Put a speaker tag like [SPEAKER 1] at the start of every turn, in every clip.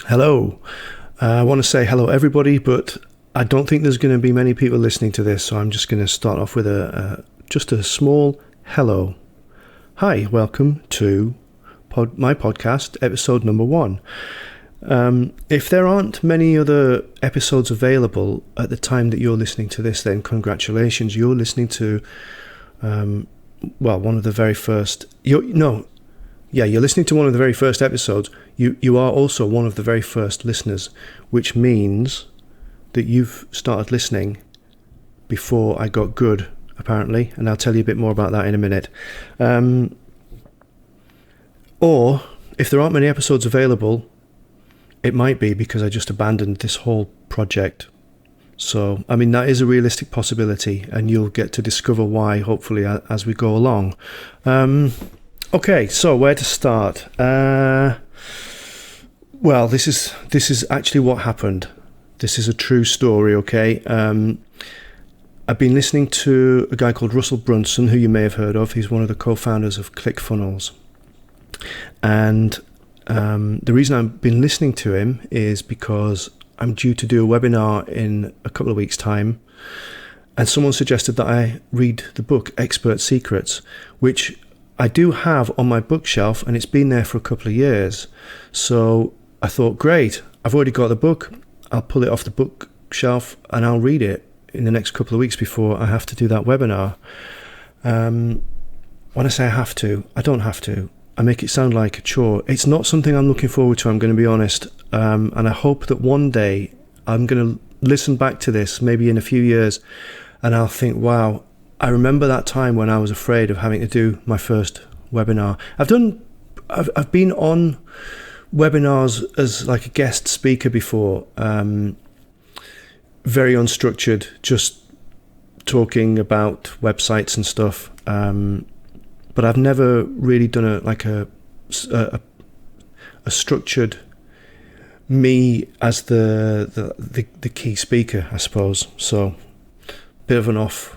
[SPEAKER 1] Hello. I want to say hello everybody, but I don't think there's going to be many people listening to this, so I'm just going to start off with just a small hello. Hi, welcome to my podcast, episode number 1. If there aren't many other episodes available at the time that you're listening to this, then congratulations. You're listening to, one of the very first... You're listening to one of the very first episodes. You are also one of the very first listeners, which means that you've started listening before I got good, apparently, and I'll tell you a bit more about that in a minute. Or, if there aren't many episodes available, it might be because I just abandoned this whole project. So, I mean, that is a realistic possibility, and you'll get to discover why, hopefully, as we go along. Okay, so where to start? Well, this is actually what happened. This is a true story, okay? I've been listening to a guy called Russell Brunson, who you may have heard of. He's one of the co-founders of ClickFunnels. And the reason I've been listening to him is because I'm due to do a webinar in a couple of weeks' time. And someone suggested that I read the book Expert Secrets, which I do have on my bookshelf, and it's been there for a couple of years. So I thought, great, I've already got the book. I'll pull it off the bookshelf and I'll read it in the next couple of weeks before I have to do that webinar. When I say I have to, I don't have to. I make it sound like a chore. It's not something I'm looking forward to, I'm going to be honest. And I hope that one day I'm going to listen back to this, maybe in a few years, and I'll think, wow, I remember that time when I was afraid of having to do my first webinar. I've been on webinars as like a guest speaker before, very unstructured, just talking about websites and stuff. But I've never really done a structured me as the key speaker, I suppose. So bit of an off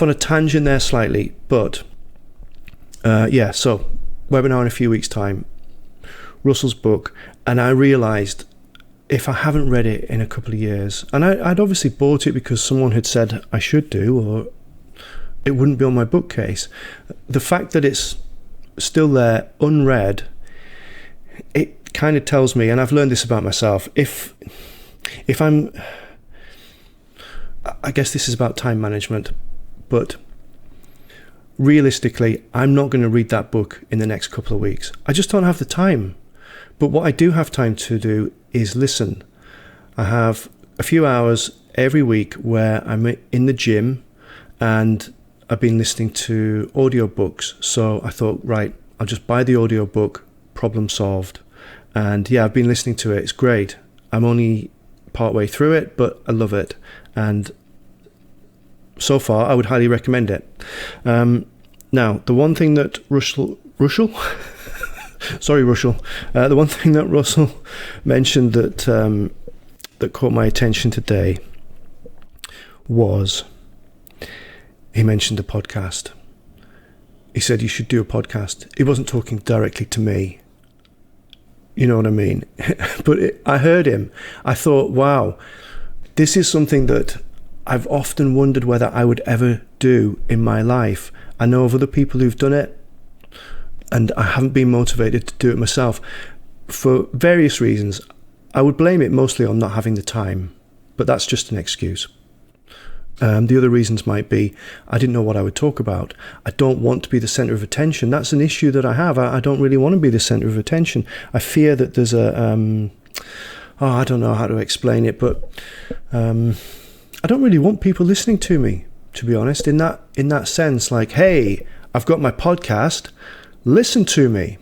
[SPEAKER 1] on a tangent there slightly, but so webinar in a few weeks' time, Russell's book, and I realised if I haven't read it in a couple of years, and I'd obviously bought it because someone had said I should do, or it wouldn't be on my bookcase. The fact that it's still there unread, it kind of tells me, and I've learned this about myself, if I guess this is about time management, but realistically, I'm not going to read that book in the next couple of weeks. I just don't have the time. But what I do have time to do is listen. I have a few hours every week where I'm in the gym and I've been listening to audiobooks. So I thought, right, I'll just buy the audiobook, problem solved. And yeah, I've been listening to it. It's great. I'm only partway through it, but I love it. And so far, I would highly recommend it. Now, the one thing that Russell, the one thing that Russell mentioned that caught my attention today was he mentioned a podcast. He said you should do a podcast. He wasn't talking directly to me. You know what I mean? But I heard him. I thought, wow, this is something that I've often wondered whether I would ever do in my life. I know of other people who've done it, and I haven't been motivated to do it myself for various reasons. I would blame it mostly on not having the time, but that's just an excuse. The other reasons might be I didn't know what I would talk about. I don't want to be the center of attention. That's an issue that I have. I don't really want to be the center of attention. I fear that there's I don't know how to explain it, but I don't really want people listening to me, to be honest, in that sense, like, hey, I've got my podcast, listen to me.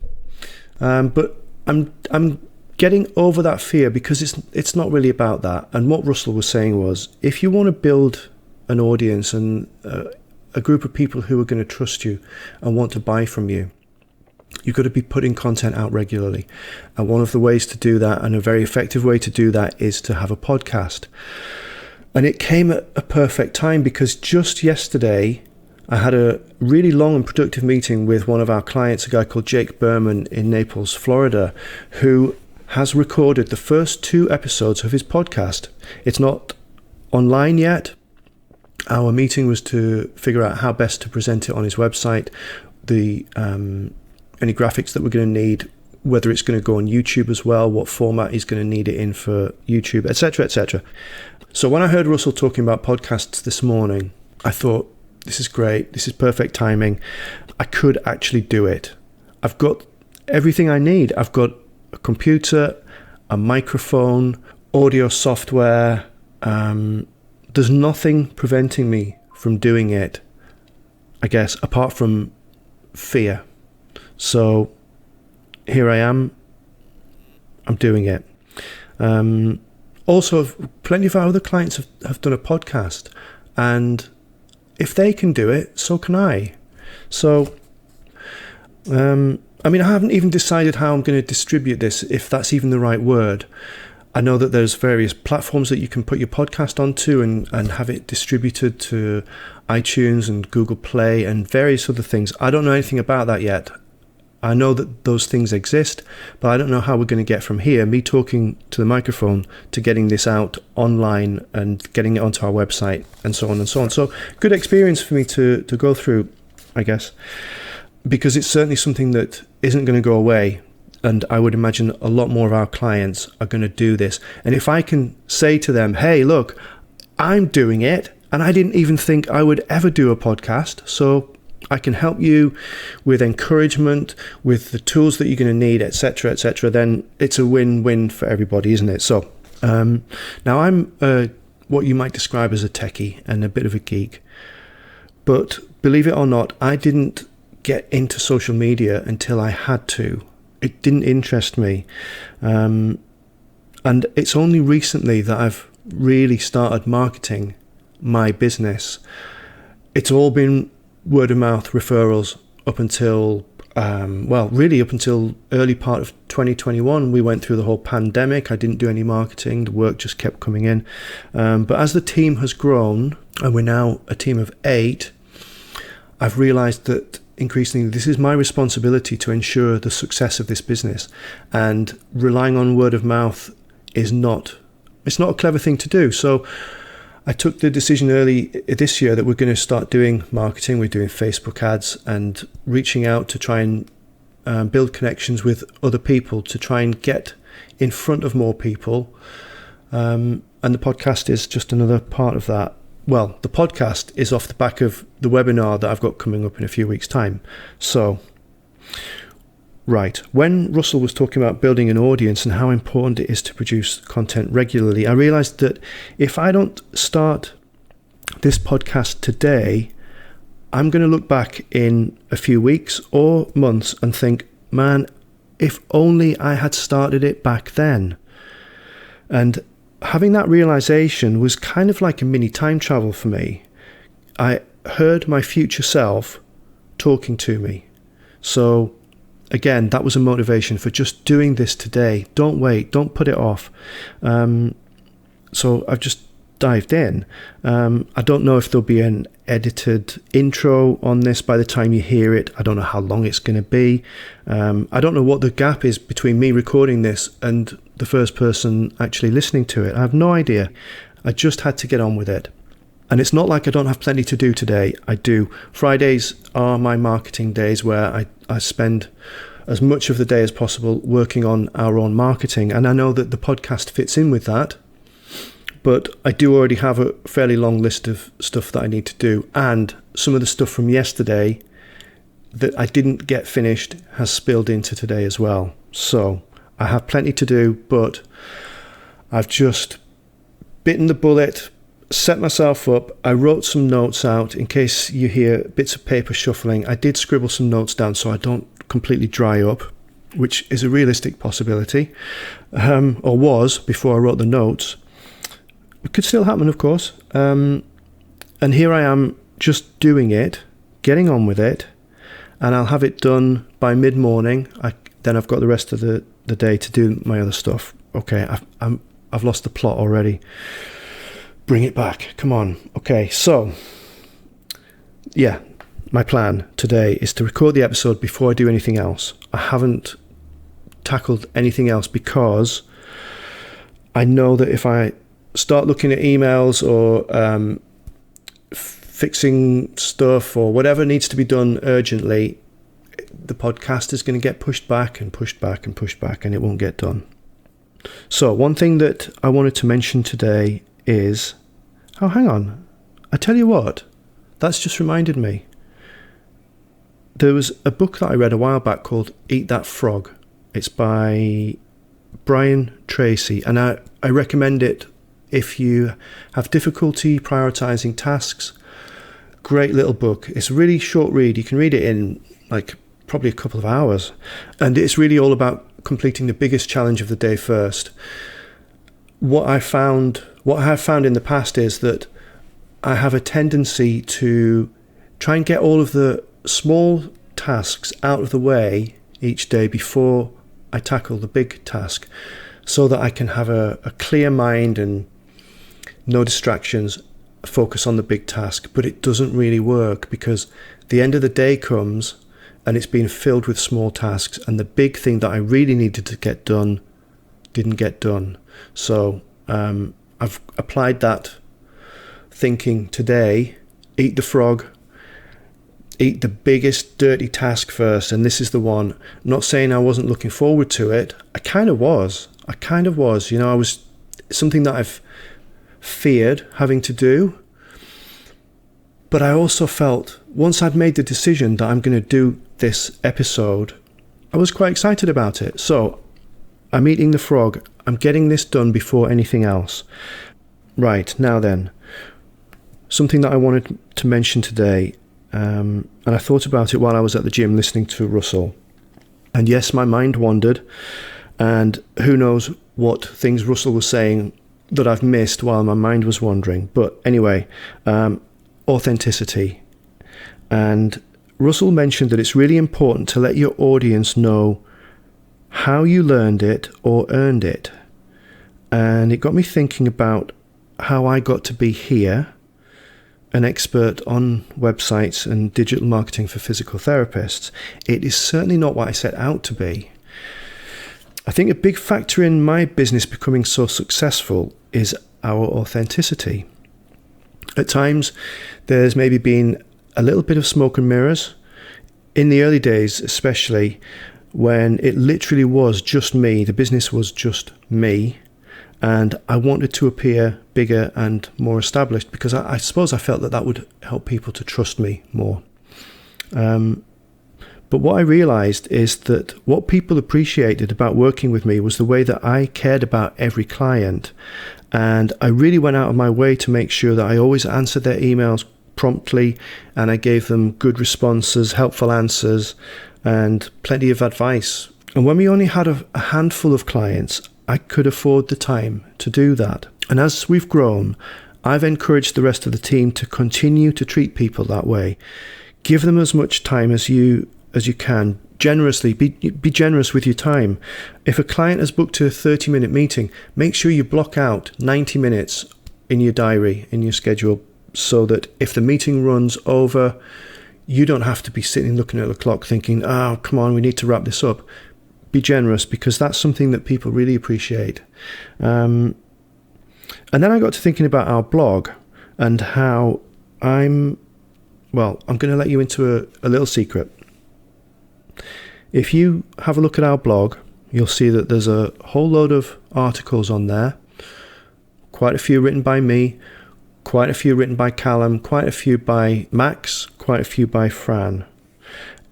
[SPEAKER 1] But I'm getting over that fear because it's not really about that. And what Russell was saying was, if you want to build an audience and a group of people who are going to trust you and want to buy from you, you've got to be putting content out regularly. And one of the ways to do that, and a very effective way to do that, is to have a podcast. And it came at a perfect time because just yesterday I had a really long and productive meeting with one of our clients, a guy called Jake Berman in Naples, Florida, who has recorded the first 2 episodes of his podcast. It's not online yet. Our meeting was to figure out how best to present it on his website, the any graphics that we're going to need, whether it's going to go on YouTube as well, what format he's going to need it in for YouTube, etc., etc. So when I heard Russell talking about podcasts this morning, I thought, this is great. This is perfect timing. I could actually do it. I've got everything I need. I've got a computer, a microphone, audio software. There's nothing preventing me from doing it, I guess, apart from fear. So here I am. I'm doing it. Also, plenty of our other clients have done a podcast, and if they can do it, so can I. So, I haven't even decided how I'm going to distribute this, if that's even the right word. I know that there's various platforms that you can put your podcast onto and have it distributed to iTunes and Google Play and various other things. I don't know anything about that yet. I know that those things exist, but I don't know how we're going to get from here, me talking to the microphone, to getting this out online and getting it onto our website and so on and so on. So good experience for me to go through, I guess, because it's certainly something that isn't going to go away. And I would imagine a lot more of our clients are going to do this. And if I can say to them, hey, look, I'm doing it, and I didn't even think I would ever do a podcast, so I can help you with encouragement, with the tools that you're going to need, etc., etc., then it's a win-win for everybody, isn't it? So now I'm what you might describe as a techie and a bit of a geek. But believe it or not, I didn't get into social media until I had to. It didn't interest me. And it's only recently that I've really started marketing my business. It's all been word of mouth referrals up until, really up until early part of 2021. We went through the whole pandemic. I didn't do any marketing. The work just kept coming in. But as the team has grown, and we're now a team of 8, I've realized that increasingly this is my responsibility to ensure the success of this business, and relying on word of mouth is not a clever thing to do. So I took the decision early this year that we're going to start doing marketing. We're doing Facebook ads and reaching out to try and build connections with other people to try and get in front of more people, and the podcast is just another part of that. Well, the podcast is off the back of the webinar that I've got coming up in a few weeks' time. So, right, when Russell was talking about building an audience and how important it is to produce content regularly, I realized that if I don't start this podcast today, I'm going to look back in a few weeks or months and think, man, if only I had started it back then. And having that realization was kind of like a mini time travel for me. I heard my future self talking to me. So again, that was a motivation for just doing this today. Don't wait, don't put it off. So I've just dived in. I don't know if there'll be an edited intro on this by the time you hear it. I don't know how long it's going to be. I don't know what the gap is between me recording this and the first person actually listening to it. I have no idea. I just had to get on with it. And it's not like I don't have plenty to do today. I do. Fridays are my marketing days where I spend as much of the day as possible working on our own marketing. And I know that the podcast fits in with that. But I do already have a fairly long list of stuff that I need to do. And some of the stuff from yesterday that I didn't get finished has spilled into today as well. So I have plenty to do, but I've just bitten the bullet, set myself up. I wrote some notes out in case you hear bits of paper shuffling. I did scribble some notes down so I don't completely dry up, which is a realistic possibility, or was before I wrote the notes. It could still happen, of course. And here I am just doing it, getting on with it, and I'll have it done by mid-morning. Then I've got the rest of the day to do my other stuff. Okay, I've lost the plot already. Bring it back. Come on. Okay, so, yeah, My plan today is to record the episode before I do anything else. I haven't tackled anything else because I know that if I start looking at emails or fixing stuff or whatever needs to be done urgently, the podcast is going to get pushed back and pushed back and pushed back, and it won't get done. So one thing that I wanted to mention today is, hang on, I tell you what, that's just reminded me. There was a book that I read a while back called Eat That Frog. It's by Brian Tracy, and I recommend it if you have difficulty prioritizing tasks. Great little book. It's a really short read. You can read it in probably a couple of hours, and it's really all about completing the biggest challenge of the day first. What I have found in the past is that I have a tendency to try and get all of the small tasks out of the way each day before I tackle the big task, so that I can have a clear mind and no distractions, focus on the big task. But it doesn't really work, because the end of the day comes and it's been filled with small tasks, and the big thing that I really needed to get done didn't get done. So I've applied that thinking today. Eat the frog. Eat the biggest dirty task first, and this is the one. Not saying I wasn't looking forward to it. I kind of was. I was something that I've feared having to do. But I also felt, once I'd made the decision that I'm going to do this episode, I was quite excited about it. So I'm eating the frog. I'm getting this done before anything else. Right, now then, something that I wanted to mention today. And I thought about it while I was at the gym listening to Russell. And yes, my mind wandered, and who knows what things Russell was saying that I've missed while my mind was wandering. But anyway, authenticity. And Russell mentioned that it's really important to let your audience know how you learned it or earned it. And it got me thinking about how I got to be here, an expert on websites and digital marketing for physical therapists. It is certainly not what I set out to be. I think a big factor in my business becoming so successful is our authenticity. At times, there's maybe been a little bit of smoke and mirrors. In the early days, especially, when it literally was just me, the business was just me, and I wanted to appear bigger and more established, because I suppose I felt that would help people to trust me more. But what I realized is that what people appreciated about working with me was the way that I cared about every client. And I really went out of my way to make sure that I always answered their emails promptly, and I gave them good responses, helpful answers, and plenty of advice. And when we only had a handful of clients, I could afford the time to do that. And as we've grown, I've encouraged the rest of the team to continue to treat people that way. Give them as much time as you can. Generously, be generous with your time. If a client has booked a 30-minute meeting, make sure you block out 90 minutes in your diary, in your schedule, so that if the meeting runs over, you don't have to be sitting looking at the clock thinking, oh, come on, we need to wrap this up. Be generous, because that's something that people really appreciate. And then I got to thinking about our blog and how I'm going to let you into a little secret. If you have a look at our blog, you'll see that there's a whole load of articles on there. Quite a few written by me, quite a few written by Callum, quite a few by Max, quite a few by Fran.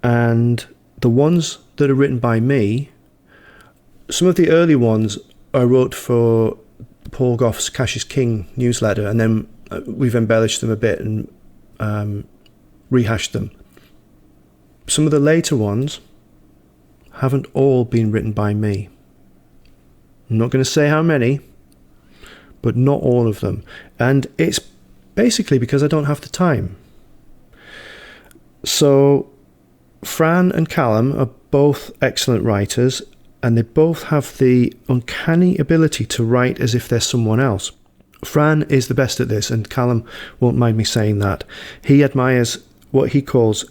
[SPEAKER 1] And the ones that are written by me, some of the early ones I wrote for Paul Goff's Cash is King newsletter, and then we've embellished them a bit and rehashed them. Some of the later ones haven't all been written by me. I'm not going to say how many, but not all of them. And it's basically because I don't have the time. So Fran and Callum are both excellent writers, and they both have the uncanny ability to write as if they're someone else. Fran is the best at this, and Callum won't mind me saying that. He admires what he calls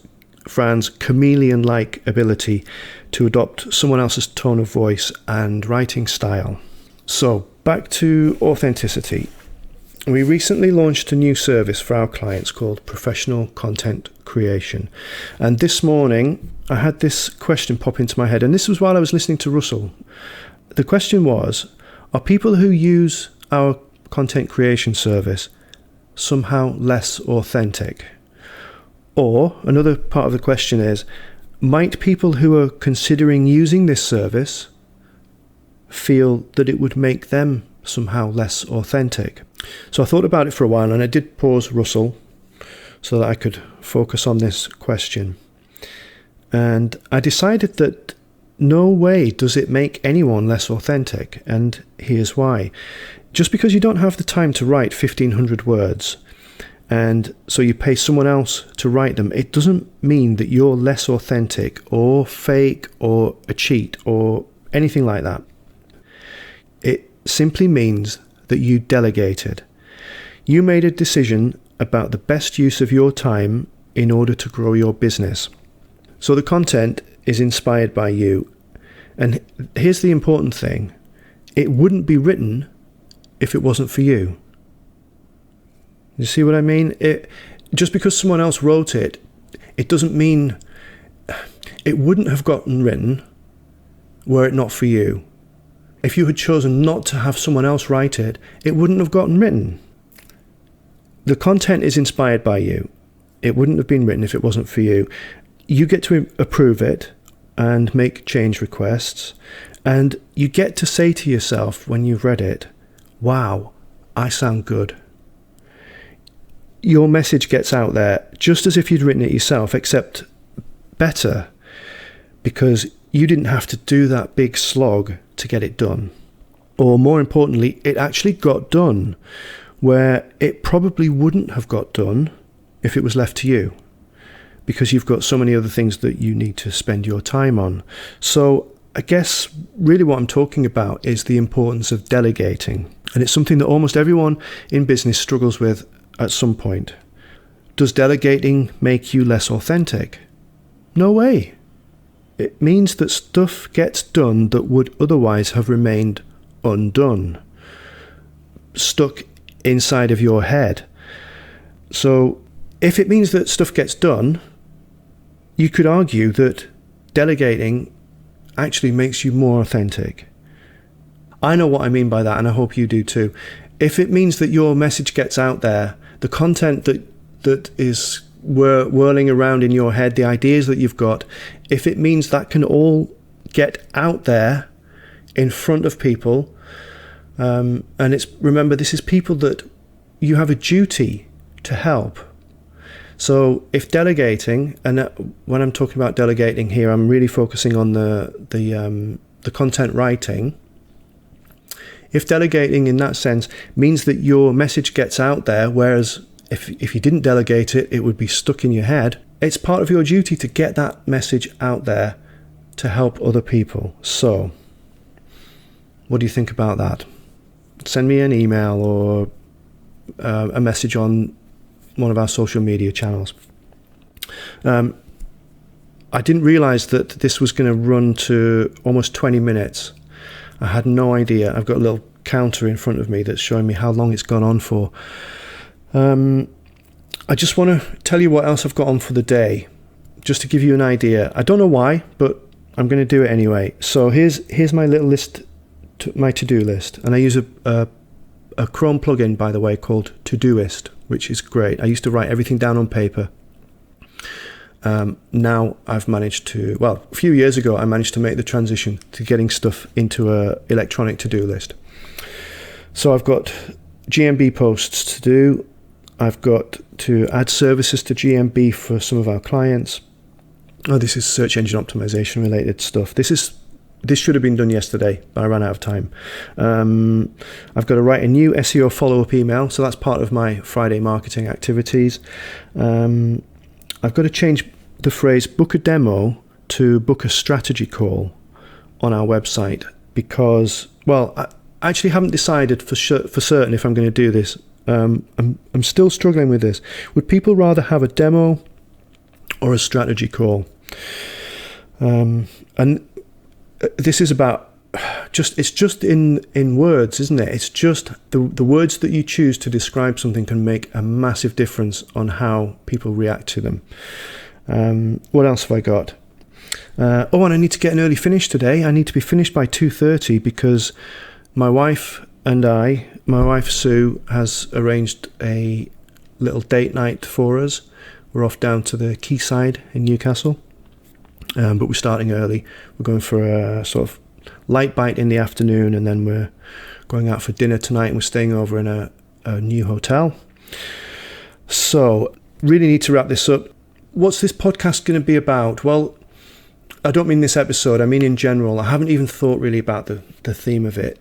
[SPEAKER 1] Fran's chameleon-like ability to adopt someone else's tone of voice and writing style. So, back to authenticity. We recently launched a new service for our clients called Professional Content Creation. And this morning, I had this question pop into my head, and this was while I was listening to Russell. The question was, are people who use our content creation service somehow less authentic? Or, another part of the question is, might people who are considering using this service feel that it would make them somehow less authentic? So I thought about it for a while, and I did pause Russell so that I could focus on this question. And I decided that no way does it make anyone less authentic, and here's why. Just because you don't have the time to write 1,500 words, and so you pay someone else to write them, it doesn't mean that you're less authentic or fake or a cheat or anything like that. It simply means that you delegated. You made a decision about the best use of your time in order to grow your business. So the content is inspired by you. And here's the important thing. It wouldn't be written if it wasn't for you. You see what I mean? Just because someone else wrote it, it doesn't mean it wouldn't have gotten written were it not for you. If you had chosen not to have someone else write it, it wouldn't have gotten written. The content is inspired by you. It wouldn't have been written if it wasn't for you. You get to approve it and make change requests, and you get to say to yourself when you've read it, wow, I sound good. Your message gets out there just as if you'd written it yourself, except better, because you didn't have to do that big slog to get it done. Or more importantly, it actually got done where it probably wouldn't have got done if it was left to you, because you've got so many other things that you need to spend your time on. So I guess really what I'm talking about is the importance of delegating. And it's something that almost everyone in business struggles with at some point. Does delegating make you less authentic? No way. It means that stuff gets done that would otherwise have remained undone, stuck inside of your head. So if it means that stuff gets done, you could argue that delegating actually makes you more authentic. I know what I mean by that, and I hope you do too. If it means that your message gets out there, the content that is whirling around in your head, the ideas that you've got, if it means that can all get out there in front of people, and remember, this is people that you have a duty to help. So if delegating, and when I'm talking about delegating here, I'm really focusing on the content writing. If delegating in that sense means that your message gets out there, whereas if you didn't delegate it, it would be stuck in your head, it's part of your duty to get that message out there to help other people. So what do you think about that? Send me an email or a message on one of our social media channels. I didn't realize that this was going to run to almost 20 minutes. I had no idea. I've got a little counter in front of me that's showing me how long it's gone on for. I just want to tell you what else I've got on for the day, just to give you an idea. I don't know why, but I'm going to do it anyway. So here's my little list, my to-do list, and I use a Chrome plugin, by the way, called Todoist, which is great. I used to write everything down on paper. Now I've managed to, a few years ago, I managed to make the transition to getting stuff into a electronic to-do list. So I've got GMB posts to do. I've got to add services to GMB for some of our clients. Oh, this is search engine optimization related stuff. This should have been done yesterday, but I ran out of time. I've got to write a new SEO follow-up email, so that's part of my Friday marketing activities. I've got to change the phrase book a demo to book a strategy call on our website because, I actually haven't decided for certain if I'm going to do this. I'm still struggling with this. Would people rather have a demo or a strategy call. And this is about it's just in words, isn't it? It's just the words that you choose to describe something can make a massive difference on how people react to them. What else have I got? And I need to get an early finish today. I need to be finished by 2:30 because my wife Sue, has arranged a little date night for us. We're off down to the quayside in Newcastle, but we're starting early. We're going for a sort of light bite in the afternoon, and then we're going out for dinner tonight, and we're staying over in a new hotel. So really need to wrap this up. What's this podcast going to be about? Well, I don't mean this episode, I mean in general. I haven't even thought really about the theme of it.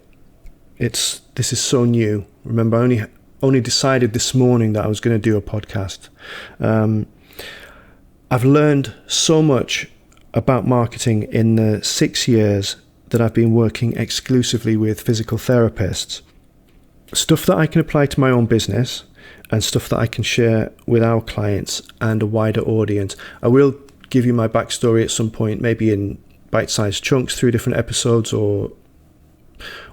[SPEAKER 1] This is so new. Remember, I only decided this morning that I was going to do a podcast. I've learned so much about marketing in the 6 years that I've been working exclusively with physical therapists. Stuff that I can apply to my own business and stuff that I can share with our clients and a wider audience. I will give you my backstory at some point, maybe in bite-sized chunks through different episodes or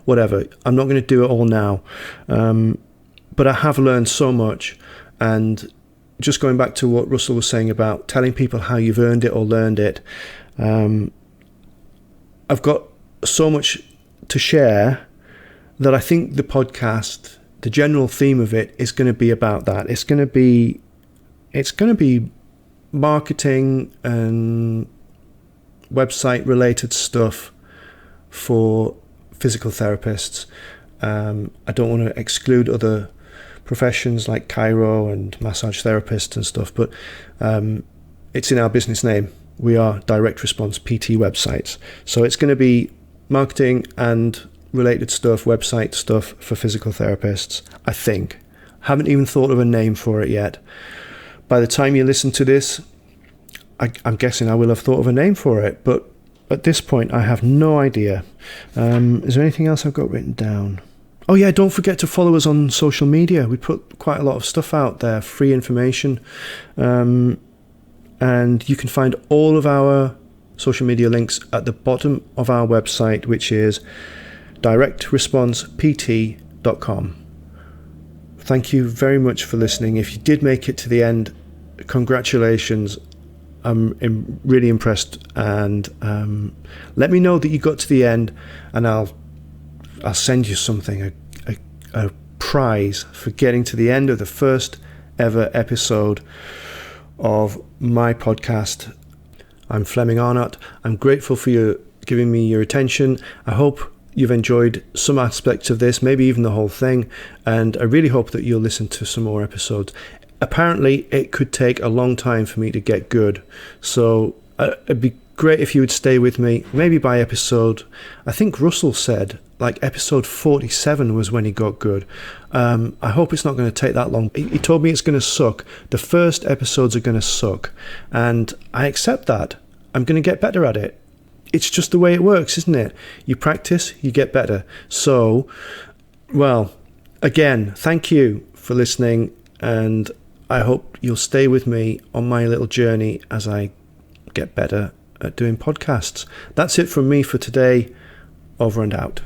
[SPEAKER 1] whatever. I'm not going to do it all now. But I have learned so much, and just going back to what Russell was saying about telling people how you've earned it or learned it, I've got so much to share that I think the podcast, the general theme of it, is going to be about that. It's going to be marketing and website related stuff for physical therapists. I don't want to exclude other professions like chiro and massage therapists and stuff, but it's in our business name. We are direct response PT websites. So it's going to be marketing and related stuff, website stuff for physical therapists, I think. Haven't even thought of a name for it yet. By the time you listen to this, I'm guessing I will have thought of a name for it, but at this point I have no idea. Is there anything else I've got written down? Oh yeah, don't forget to follow us on social media. We put quite a lot of stuff out there, free information. And you can find all of our social media links at the bottom of our website, which is directresponsept.com. Thank you very much for listening. If you did make it to the end, congratulations. I'm really impressed, and let me know that you got to the end, and I'll send you something, a prize for getting to the end of the first ever episode of my podcast. I'm Flemming Earhart. I'm grateful for you giving me your attention. I hope you've enjoyed some aspects of this, maybe even the whole thing, and I really hope that you'll listen to some more episodes. Apparently, it could take a long time for me to get good, so it'd be great if you would stay with me, maybe by episode, I think Russell said, like episode 47 was when he got good. I hope it's not going to take that long. He told me it's going to suck. The first episodes are going to suck, and I accept that. I'm going to get better at it. It's just the way it works, isn't it? You practice, you get better. So, well, again, thank you for listening, and I hope you'll stay with me on my little journey as I get better at doing podcasts. That's it from me for today. Over and out.